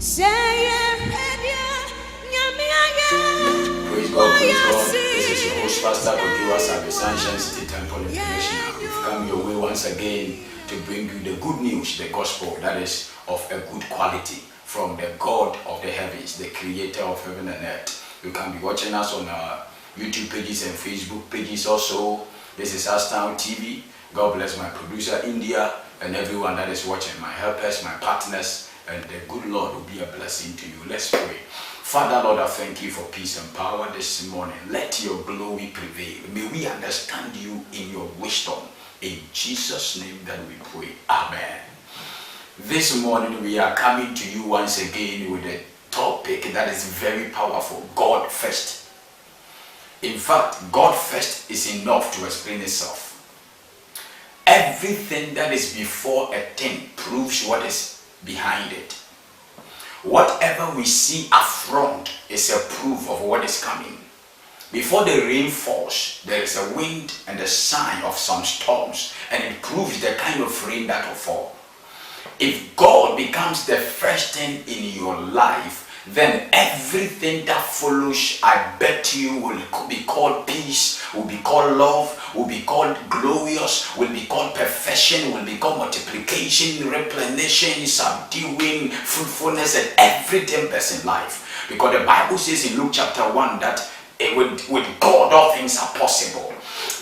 Praise God, praise God. This is your host, Pastor Kogiwas at the Ashtown City Temple International. We've come your way once again to bring you the good news, the gospel that is of a good quality from the God of the heavens, the creator of heaven and earth. You can be watching us on our YouTube pages and Facebook pages also. This is Ashtown TV. God bless my producer, India, and everyone that is watching, my helpers, my partners, and the good Lord will be a blessing to you. Let's pray. Father, Lord, I thank you for peace and power this morning. Let your glory prevail. May we understand you in your wisdom. In Jesus' name that we pray. Amen. This morning we are coming to you once again with a topic that is very powerful. God first. In fact, God first is enough to explain itself. Everything that is before a thing proves what is behind it. Whatever we see affront is a proof of what is coming. Before the rain falls, there is a wind and a sign of some storms, and it proves the kind of rain that will fall. If God becomes the first thing in your life, then everything that follows, I bet you, will be called peace, will be called love, will be called glorious, will be called perfection, will be called multiplication, replenishing, subduing, fruitfulness, and everything best in life. Because the Bible says in Luke chapter 1 that with God all things are possible.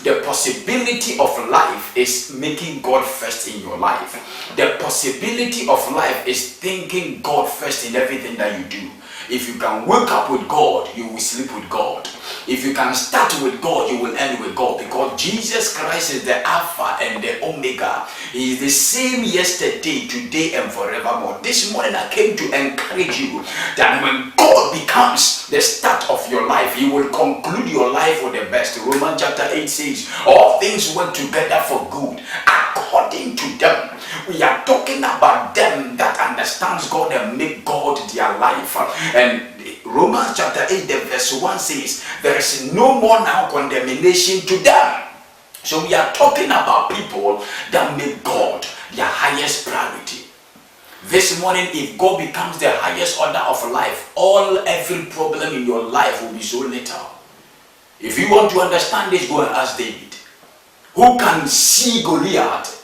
The possibility of life is making God first in your life. The possibility of life is thinking God first in everything that you do. If you can wake up with God, you will sleep with God. If you can start with God, you will end with God. Because Jesus Christ is the Alpha and the Omega. He is the same yesterday, today, and forevermore. This morning I came to encourage you that when God becomes the start of your life, He will conclude your life with the best. Romans chapter 8 says, all things work together for good according to them. We are talking about them that understands God and make God their life. And Romans chapter 8 the verse 1 says, there is no more now condemnation to them. So we are talking about people that make God their highest priority. This morning, if God becomes the highest order of life, every problem in your life will be so little. If you want to understand this, go and ask David, who can see Goliath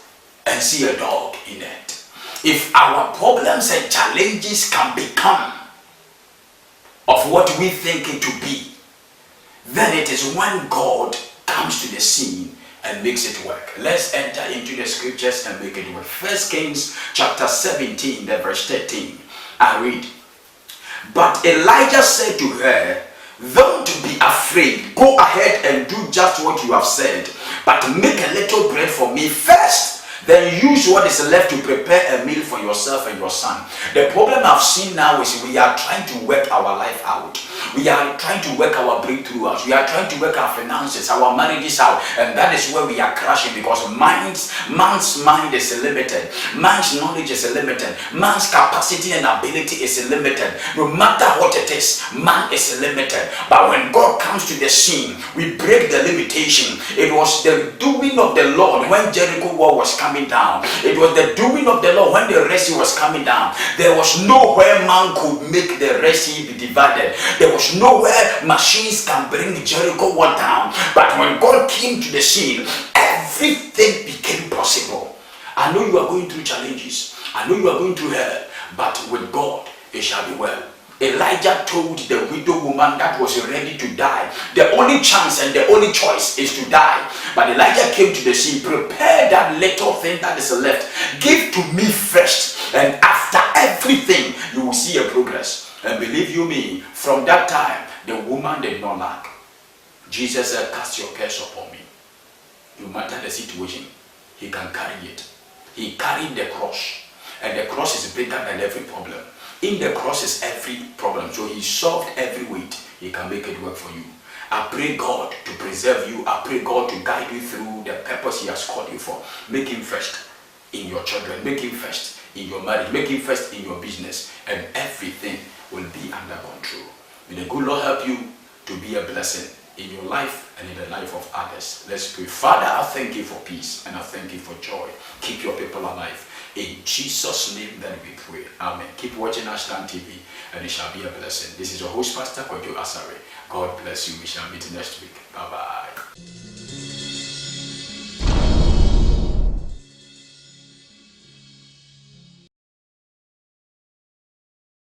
and see a dog in it. If our problems and challenges can become of what we think it to be, then it is when God comes to the scene and makes it work. Let's enter into the scriptures and make it work. 1 Kings chapter 17, the verse 13. I read, but Elijah said to her, don't be afraid. Go ahead and do just what you have said, but make a little bread for me first. Then use what is left to prepare a meal for yourself and your son. The problem I've seen now is we are trying to work our life out. We are trying to work our breakthrough out. We are trying to work our finances, our marriages out. And that is where we are crashing, because man's mind is limited. Man's knowledge is limited. Man's capacity and ability is limited. No matter what it is, man is limited. But when God comes to the scene, we break the limitation. It was the doing of the Lord when Jericho wall was coming down. It was the doing of the Lord when the Red Sea was coming down. There was nowhere man could make the Red Sea be divided. There was nowhere machines can bring Jericho wall down. But when God came to the scene, everything became possible. I know you are going through challenges. I know you are going through hell. But with God, it shall be well. Elijah told the widow woman that was ready to die, the only chance and the only choice is to die. But Elijah came to the scene, prepare that little thing that is left, give to me first, and after everything you will see a progress. And believe you me, from that time the woman did not lack. Jesus said, cast your cares upon me. No matter the situation, He can carry it. He carried the cross, and the cross is bigger than every problem. In the cross is every problem. So He solved every weight. He can make it work for you. I pray God to preserve you. I pray God to guide you through the purpose He has called you for. Make Him first in your children. Make Him first in your marriage. Make Him first in your business. And everything will be under control. May the good Lord help you to be a blessing in your life and in the life of others. Let's pray. Father, I thank you for peace and I thank you for joy. Keep your people alive. In Jesus' name then we pray. Amen. Keep watching Ashtown TV and it shall be a blessing. This is your host, Pastor Kojo Asare. God bless you. We shall meet next week. Bye-bye.